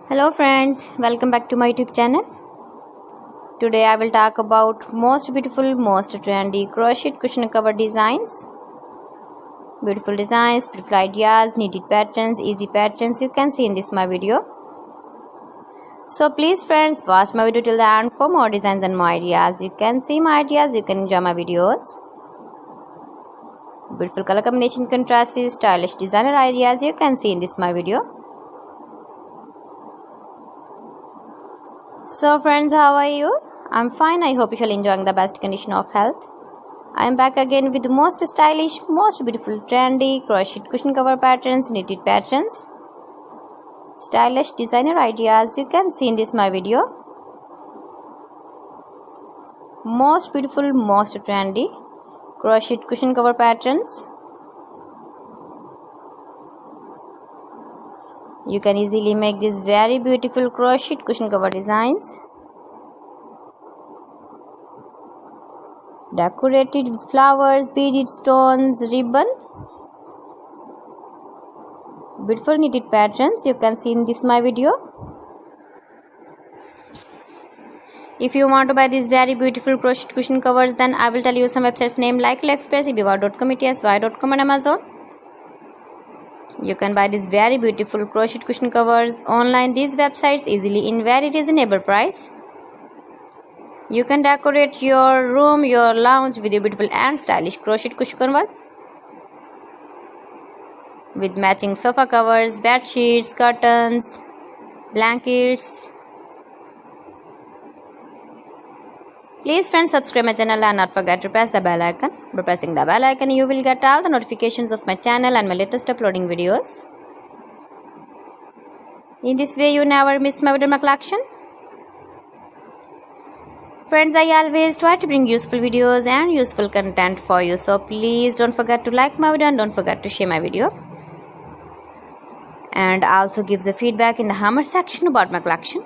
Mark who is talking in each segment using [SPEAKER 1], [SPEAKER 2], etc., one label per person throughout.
[SPEAKER 1] Hello friends, welcome back to my YouTube channel. Today I will talk about most beautiful, most trendy crochet cushion cover designs. Beautiful designs, beautiful ideas, knitted patterns, easy patterns you can see in this my video. So please friends, watch my video till the end for more designs and more ideas. You can see my ideas, you can enjoy my videos. Beautiful color combination contrasts, stylish designer ideas you can see in this my video. So friends, how are you? I'm fine. I hope you shall enjoying the best condition of health. I am back again with the most stylish, most beautiful, trendy crochet cushion cover patterns, knitted patterns, stylish designer ideas you can see in this my video. Most beautiful, most trendy crochet cushion cover patterns. You can easily make these very beautiful crochet cushion cover designs. Decorated with flowers, beaded stones, ribbon. Beautiful knitted patterns you can see in this my video. If you want to buy these very beautiful crochet cushion covers, then I will tell you some websites name like AliExpress, eBay.com, etsy.com and Amazon. You can buy these very beautiful crochet cushion covers online these websites easily in very reasonable price. You can decorate your room, your lounge with your beautiful and stylish crochet cushion covers with matching sofa covers, bed sheets, curtains, blankets. Please friends, subscribe my channel and not forget to press the bell icon. By pressing the bell icon, you will get all the notifications of my channel and my latest uploading videos. In this way, you never miss my video collection. Friends, I always try to bring useful videos and useful content for you. So please don't forget to like my video and don't forget to share my video. And also give the feedback in the comment section about my collection.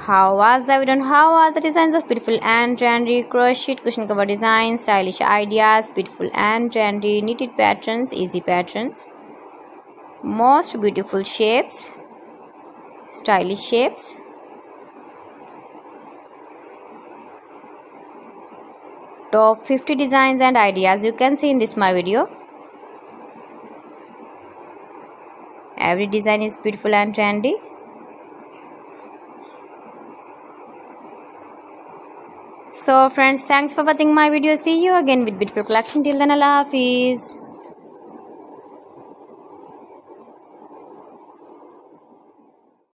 [SPEAKER 1] How was the video and how was the designs of beautiful and trendy crochet cushion cover designs, stylish ideas, beautiful and trendy knitted patterns, easy patterns, most beautiful shapes, stylish shapes. Top 50 designs and ideas you can see in this my video. Every design is beautiful and trendy. So friends, thanks for watching my video. See you again with beautiful collection. Till then, Allah Hafiz.